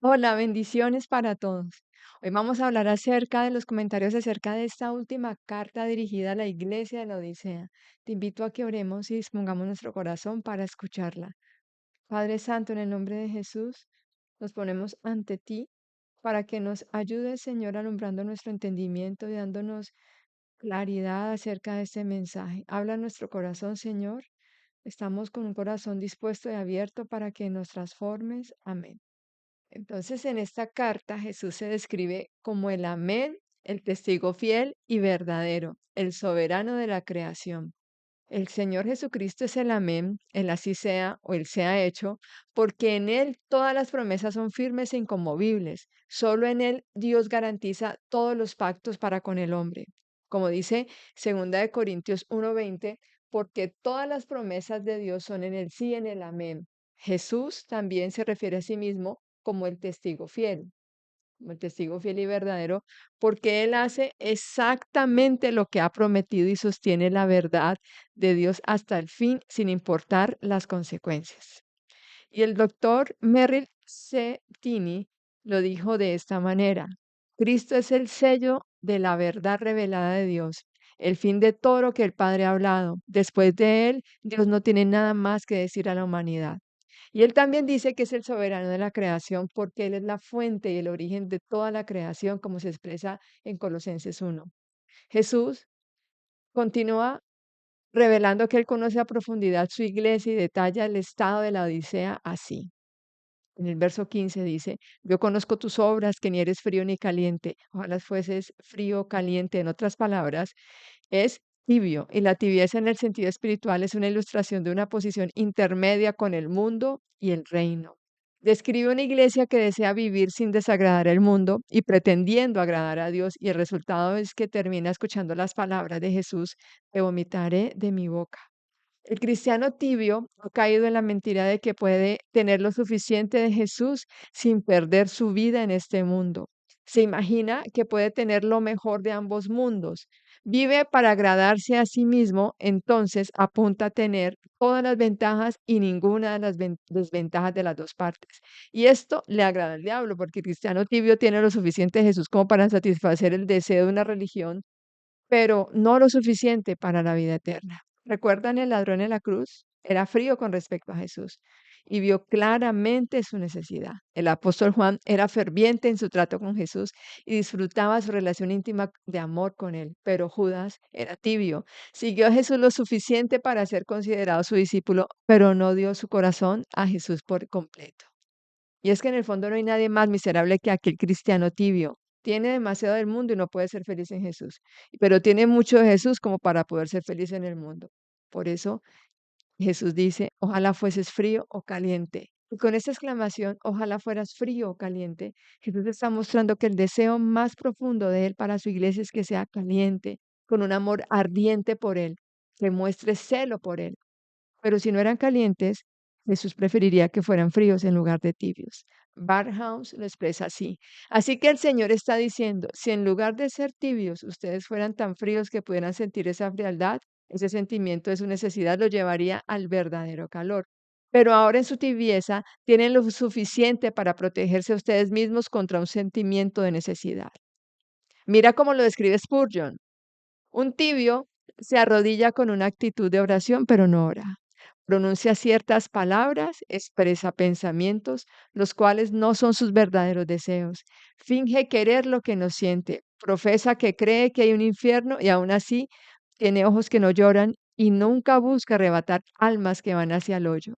Hola, bendiciones para todos. Hoy vamos a hablar acerca de los comentarios acerca de esta última carta dirigida a la iglesia de la Odisea. Te invito a que oremos y dispongamos nuestro corazón para escucharla. Padre Santo, en el nombre de Jesús, nos ponemos ante ti para que nos ayudes, Señor, alumbrando nuestro entendimiento y dándonos claridad acerca de este mensaje. Habla en nuestro corazón, Señor. Estamos con un corazón dispuesto y abierto para que nos transformes. Amén. Entonces, en esta carta Jesús se describe como el Amén, el testigo fiel y verdadero, el soberano de la creación. El Señor Jesucristo es el Amén, el así sea o el sea hecho, porque en Él todas las promesas son firmes e inconmovibles. Solo en Él Dios garantiza todos los pactos para con el hombre. Como dice 2 Corintios 1:20, porque todas las promesas de Dios son en el sí y en el Amén. Jesús también se refiere a sí mismo como el testigo fiel y verdadero, porque Él hace exactamente lo que ha prometido y sostiene la verdad de Dios hasta el fin, sin importar las consecuencias. Y el doctor Merrill C. Tini lo dijo de esta manera: Cristo es el sello de la verdad revelada de Dios, el fin de todo lo que el Padre ha hablado. Después de Él, Dios no tiene nada más que decir a la humanidad. Y él también dice que es el soberano de la creación porque Él es la fuente y el origen de toda la creación, como se expresa en Colosenses 1. Jesús continúa revelando que Él conoce a profundidad su iglesia y detalla el estado de la Odisea así. En el verso 15 dice: Yo conozco tus obras, que ni eres frío ni caliente. Ojalá fueses frío o caliente. En otras palabras, es tibio. Y la tibieza en el sentido espiritual es una ilustración de una posición intermedia con el mundo y el reino. Describe una iglesia que desea vivir sin desagradar al mundo y pretendiendo agradar a Dios, y el resultado es que termina escuchando las palabras de Jesús: Te vomitaré de mi boca. El cristiano tibio ha caído en la mentira de que puede tener lo suficiente de Jesús sin perder su vida en este mundo. Se imagina que puede tener lo mejor de ambos mundos. Vive para agradarse a sí mismo, entonces apunta a tener todas las ventajas y ninguna de las desventajas de las dos partes. Y esto le agrada al diablo, porque el cristiano tibio tiene lo suficiente de Jesús como para satisfacer el deseo de una religión, pero no lo suficiente para la vida eterna. ¿Recuerdan el ladrón en la cruz? Era frío con respecto a Jesús y vio claramente su necesidad. El apóstol Juan era ferviente en su trato con Jesús y disfrutaba su relación íntima de amor con él, pero Judas era tibio. Siguió a Jesús lo suficiente para ser considerado su discípulo, pero no dio su corazón a Jesús por completo. Y es que en el fondo no hay nadie más miserable que aquel cristiano tibio. Tiene demasiado del mundo y no puede ser feliz en Jesús, pero tiene mucho de Jesús como para poder ser feliz en el mundo. Por eso Jesús dice: ojalá fueses frío o caliente. Y con esta exclamación, ojalá fueras frío o caliente, Jesús está mostrando que el deseo más profundo de Él para su iglesia es que sea caliente, con un amor ardiente por Él, que muestre celo por Él. Pero si no eran calientes, Jesús preferiría que fueran fríos en lugar de tibios. Barthouse lo expresa así. Así que el Señor está diciendo: si en lugar de ser tibios, ustedes fueran tan fríos que pudieran sentir esa frialdad, ese sentimiento de su necesidad lo llevaría al verdadero calor. Pero ahora en su tibieza tienen lo suficiente para protegerse a ustedes mismos contra un sentimiento de necesidad. Mira cómo lo describe Spurgeon. Un tibio se arrodilla con una actitud de oración, pero no ora. Pronuncia ciertas palabras, expresa pensamientos, los cuales no son sus verdaderos deseos. Finge querer lo que no siente. Profesa que cree que hay un infierno y aún así tiene ojos que no lloran y nunca busca arrebatar almas que van hacia el hoyo.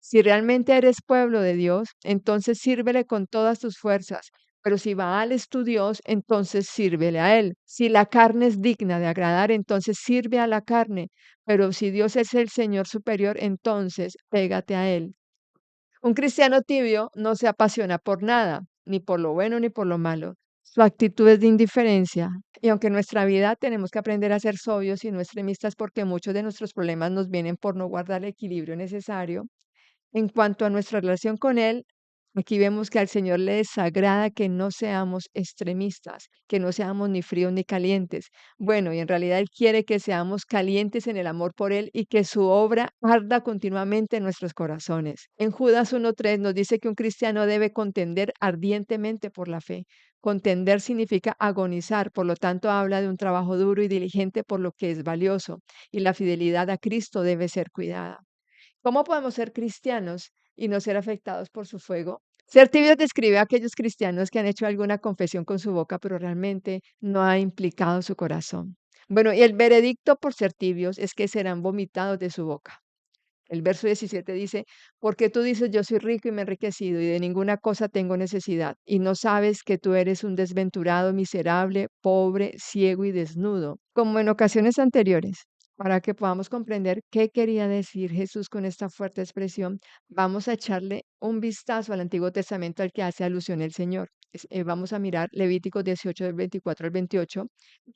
Si realmente eres pueblo de Dios, entonces sírvele con todas tus fuerzas. Pero si Baal es tu Dios, entonces sírvele a él. Si la carne es digna de agradar, entonces sirve a la carne. Pero si Dios es el Señor superior, entonces pégate a él. Un cristiano tibio no se apasiona por nada, ni por lo bueno ni por lo malo. Su actitud es de indiferencia. Y aunque en nuestra vida tenemos que aprender a ser sobrios y no extremistas, porque muchos de nuestros problemas nos vienen por no guardar el equilibrio necesario, en cuanto a nuestra relación con Él, Aquí vemos que al Señor le desagrada que no seamos extremistas, que no seamos ni fríos ni calientes. Bueno, y en realidad Él quiere que seamos calientes en el amor por Él y que su obra arda continuamente en nuestros corazones. En Judas 1:3 nos dice que un cristiano debe contender ardientemente por la fe. Contender significa agonizar, por lo tanto habla de un trabajo duro y diligente por lo que es valioso, y la fidelidad a Cristo debe ser cuidada. ¿Cómo podemos ser cristianos y no ser afectados por su fuego? Ser tibios describe a aquellos cristianos que han hecho alguna confesión con su boca, pero realmente no ha implicado su corazón. Bueno, y el veredicto por ser tibios es que serán vomitados de su boca. El verso 17 dice, porque tú dices, yo soy rico y me he enriquecido y de ninguna cosa tengo necesidad, y no sabes que tú eres un desventurado, miserable, pobre, ciego y desnudo, como en ocasiones anteriores. Para que podamos comprender qué quería decir Jesús con esta fuerte expresión, vamos a echarle un vistazo al Antiguo Testamento al que hace alusión el Señor. Vamos a mirar Levítico 18 del 24 al 28.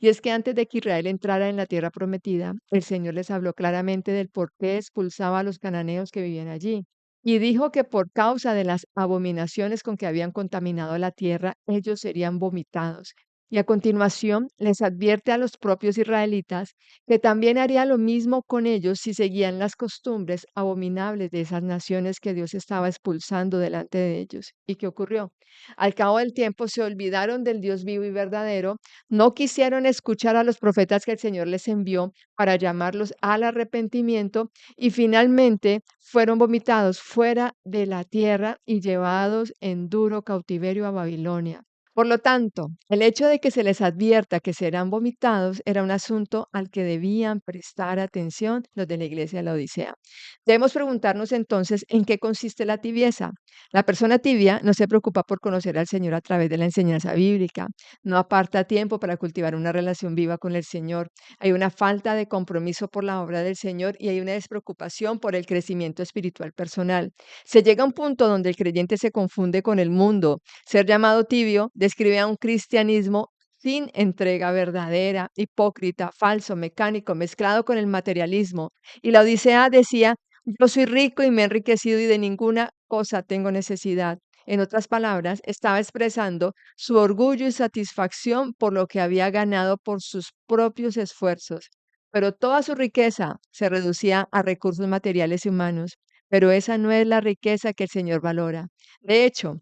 Y es que antes de que Israel entrara en la tierra prometida, el Señor les habló claramente del por qué expulsaba a los cananeos que vivían allí. Y dijo que por causa de las abominaciones con que habían contaminado la tierra, ellos serían vomitados. Y a continuación les advierte a los propios israelitas que también haría lo mismo con ellos si seguían las costumbres abominables de esas naciones que Dios estaba expulsando delante de ellos. ¿Y qué ocurrió? Al cabo del tiempo se olvidaron del Dios vivo y verdadero, no quisieron escuchar a los profetas que el Señor les envió para llamarlos al arrepentimiento y finalmente fueron vomitados fuera de la tierra y llevados en duro cautiverio a Babilonia. Por lo tanto, el hecho de que se les advierta que serán vomitados era un asunto al que debían prestar atención los de la iglesia de la Odisea. Debemos preguntarnos entonces en qué consiste la tibieza. La persona tibia no se preocupa por conocer al Señor a través de la enseñanza bíblica, no aparta tiempo para cultivar una relación viva con el Señor. Hay una falta de compromiso por la obra del Señor y hay una despreocupación por el crecimiento espiritual personal. Se llega a un punto donde el creyente se confunde con el mundo. Ser llamado tibio describe a un cristianismo sin entrega verdadera, hipócrita, falso, mecánico, mezclado con el materialismo. Y la Odisea decía, yo soy rico y me he enriquecido y de ninguna cosa tengo necesidad. En otras palabras, estaba expresando su orgullo y satisfacción por lo que había ganado por sus propios esfuerzos. Pero toda su riqueza se reducía a recursos materiales y humanos. Pero esa no es la riqueza que el Señor valora. De hecho,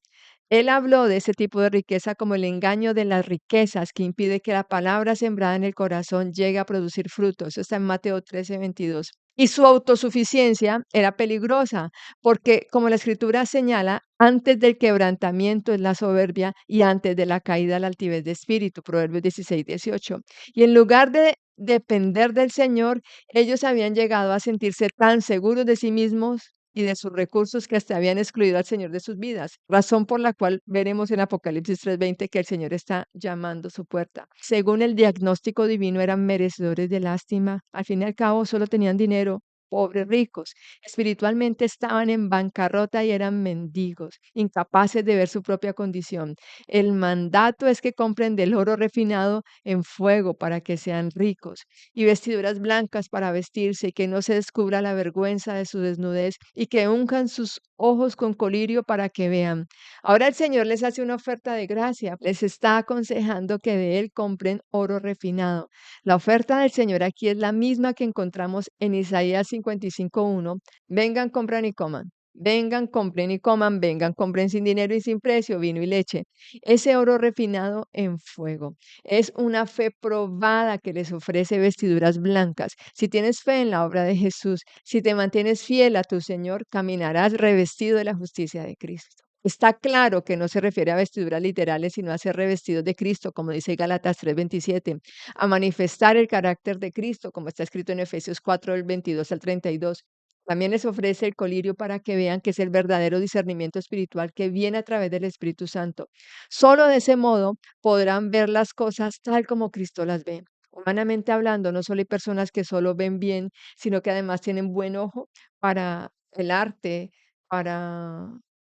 Él habló de ese tipo de riqueza como el engaño de las riquezas que impide que la palabra sembrada en el corazón llegue a producir frutos. Eso está en Mateo 13:22. Y su autosuficiencia era peligrosa, porque como la escritura señala, antes del quebrantamiento es la soberbia y antes de la caída la altivez de espíritu, Proverbios 16:18. Y en lugar de depender del Señor, ellos habían llegado a sentirse tan seguros de sí mismos y de sus recursos que hasta habían excluido al Señor de sus vidas, razón por la cual veremos en Apocalipsis 3:20 que el Señor está llamando a su puerta. Según el diagnóstico divino, eran merecedores de lástima. Al fin y al cabo, solo tenían dinero, pobres ricos. Espiritualmente estaban en bancarrota y eran mendigos, incapaces de ver su propia condición. El mandato es que compren del oro refinado en fuego para que sean ricos y vestiduras blancas para vestirse y que no se descubra la vergüenza de su desnudez y que unjan sus ojos con colirio para que vean. Ahora el Señor les hace una oferta de gracia, les está aconsejando que de Él compren oro refinado. La oferta del Señor aquí es la misma que encontramos en Isaías 55:1. Vengan, compran y coman. Vengan, compren y coman, vengan, compren sin dinero y sin precio, vino y leche. Ese oro refinado en fuego. Es una fe probada que les ofrece vestiduras blancas. Si tienes fe en la obra de Jesús, si te mantienes fiel a tu Señor, caminarás revestido de la justicia de Cristo. Está claro que no se refiere a vestiduras literales, sino a ser revestidos de Cristo, como dice Gálatas 3:27, a manifestar el carácter de Cristo, como está escrito en Efesios 4, del 22 al 32. También les ofrece el colirio para que vean que es el verdadero discernimiento espiritual que viene a través del Espíritu Santo. Solo de ese modo podrán ver las cosas tal como Cristo las ve. Humanamente hablando, no solo hay personas que solo ven bien, sino que además tienen buen ojo para el arte, para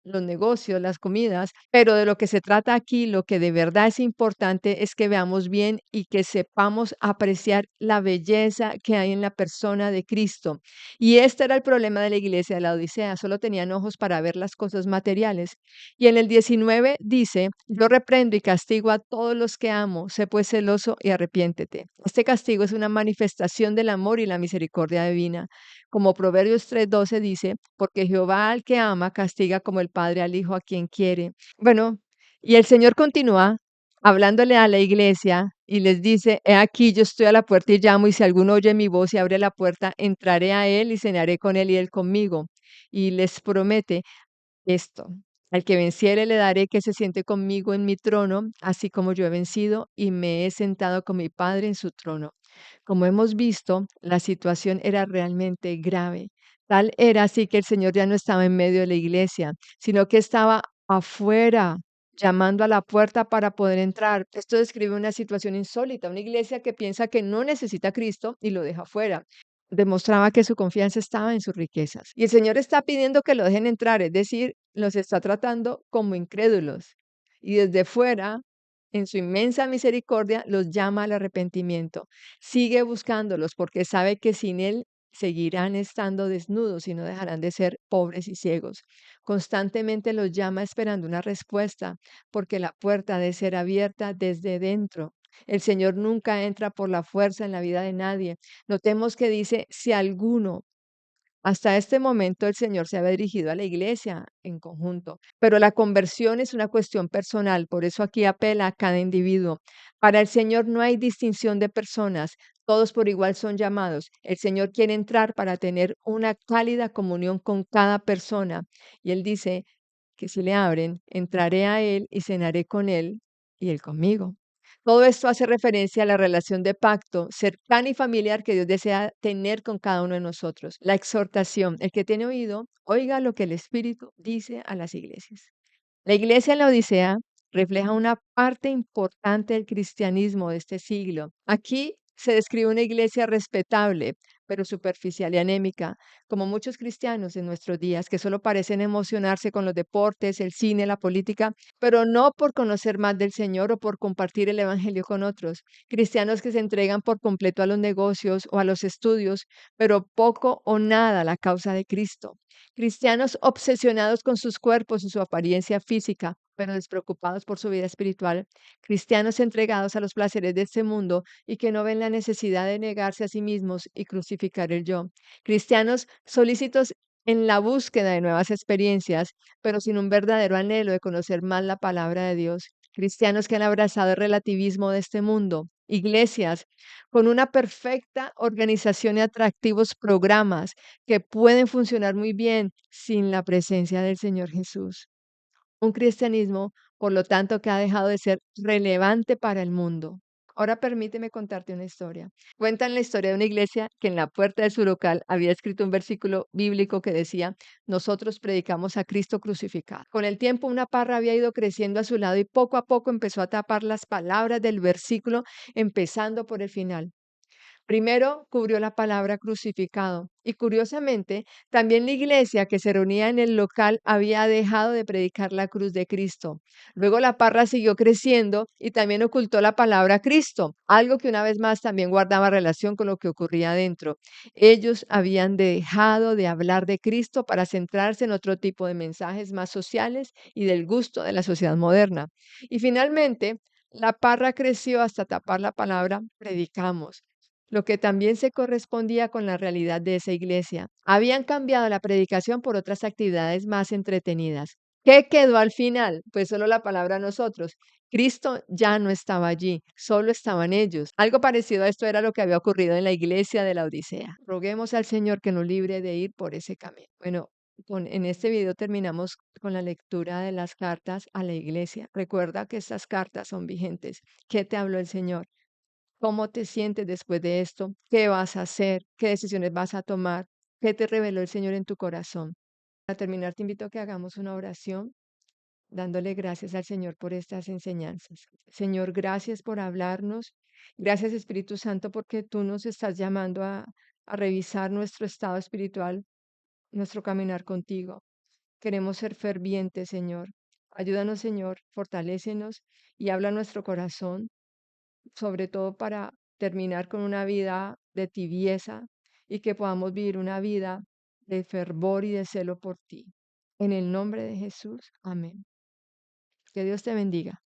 los negocios, las comidas, pero de lo que se trata aquí, lo que de verdad es importante es que veamos bien y que sepamos apreciar la belleza que hay en la persona de Cristo. Y este era el problema de la iglesia de la Odisea, solo tenían ojos para ver las cosas materiales. Y en el 19 dice, yo reprendo y castigo a todos los que amo, sé pues celoso y arrepiéntete. Este castigo es una manifestación del amor y la misericordia divina. Como Proverbios 3:12 dice, porque Jehová al que ama castiga como el padre al hijo a quien quiere. Bueno, y el Señor continúa hablándole a la iglesia y les dice, he aquí yo estoy a la puerta y llamo, y si alguno oye mi voz y abre la puerta, entraré a él y cenaré con él y él conmigo. Y les promete esto, al que venciere le daré que se siente conmigo en mi trono, así como yo he vencido y me he sentado con mi Padre en su trono. Como hemos visto, la situación era realmente grave. Tal era así que el Señor ya no estaba en medio de la iglesia, sino que estaba afuera, llamando a la puerta para poder entrar. Esto describe una situación insólita, una iglesia que piensa que no necesita a Cristo y lo deja afuera. Demostraba que su confianza estaba en sus riquezas. Y el Señor está pidiendo que lo dejen entrar, es decir, los está tratando como incrédulos. Y desde fuera, en su inmensa misericordia, los llama al arrepentimiento. Sigue buscándolos porque sabe que sin Él seguirán estando desnudos y no dejarán de ser pobres y ciegos. Constantemente los llama esperando una respuesta porque la puerta ha de ser abierta desde dentro. El Señor nunca entra por la fuerza en la vida de nadie. Notemos que dice, si alguno, hasta este momento el Señor se había dirigido a la iglesia en conjunto, pero la conversión es una cuestión personal, por eso aquí apela a cada individuo. Para el Señor no hay distinción de personas, todos por igual son llamados. El Señor quiere entrar para tener una cálida comunión con cada persona. Y Él dice que si le abren, entraré a Él y cenaré con Él y Él conmigo. Todo esto hace referencia a la relación de pacto cercana y familiar que Dios desea tener con cada uno de nosotros. La exhortación, el que tiene oído, oiga lo que el Espíritu dice a las iglesias. La iglesia en la Odisea refleja una parte importante del cristianismo de este siglo. Aquí se describe una iglesia respetable, pero superficial y anémica, como muchos cristianos en nuestros días, que solo parecen emocionarse con los deportes, el cine, la política, pero no por conocer más del Señor o por compartir el Evangelio con otros. Cristianos que se entregan por completo a los negocios o a los estudios, pero poco o nada a la causa de Cristo. Cristianos obsesionados con sus cuerpos y su apariencia física, pero despreocupados por su vida espiritual. Cristianos entregados a los placeres de este mundo y que no ven la necesidad de negarse a sí mismos y crucificar el yo. Cristianos solícitos en la búsqueda de nuevas experiencias, pero sin un verdadero anhelo de conocer más la palabra de Dios. Cristianos que han abrazado el relativismo de este mundo. Iglesias con una perfecta organización y atractivos programas que pueden funcionar muy bien sin la presencia del Señor Jesús. Un cristianismo, por lo tanto, que ha dejado de ser relevante para el mundo. Ahora permíteme contarte una historia. Cuentan la historia de una iglesia que en la puerta de su local había escrito un versículo bíblico que decía, nosotros predicamos a Cristo crucificado. Con el tiempo una parra había ido creciendo a su lado y poco a poco empezó a tapar las palabras del versículo, empezando por el final. Primero cubrió la palabra crucificado y curiosamente también la iglesia que se reunía en el local había dejado de predicar la cruz de Cristo. Luego la parra siguió creciendo y también ocultó la palabra Cristo, algo que una vez más también guardaba relación con lo que ocurría adentro. Ellos habían dejado de hablar de Cristo para centrarse en otro tipo de mensajes más sociales y del gusto de la sociedad moderna. Y finalmente, la parra creció hasta tapar la palabra predicamos, lo que también se correspondía con la realidad de esa iglesia. Habían cambiado la predicación por otras actividades más entretenidas. ¿Qué quedó al final? Pues solo la palabra nosotros. Cristo ya no estaba allí, solo estaban ellos. Algo parecido a esto era lo que había ocurrido en la iglesia de la Odisea. Roguemos al Señor que nos libre de ir por ese camino. Bueno, en este video terminamos con la lectura de las cartas a la iglesia. Recuerda que estas cartas son vigentes. ¿Qué te habló el Señor? ¿Cómo te sientes después de esto? ¿Qué vas a hacer? ¿Qué decisiones vas a tomar? ¿Qué te reveló el Señor en tu corazón? Para terminar, te invito a que hagamos una oración dándole gracias al Señor por estas enseñanzas. Señor, gracias por hablarnos. Gracias, Espíritu Santo, porque tú nos estás llamando a revisar nuestro estado espiritual, nuestro caminar contigo. Queremos ser fervientes, Señor. Ayúdanos, Señor, fortalécenos y habla a nuestro corazón, sobre todo para terminar con una vida de tibieza y que podamos vivir una vida de fervor y de celo por ti. En el nombre de Jesús, amén. Que Dios te bendiga.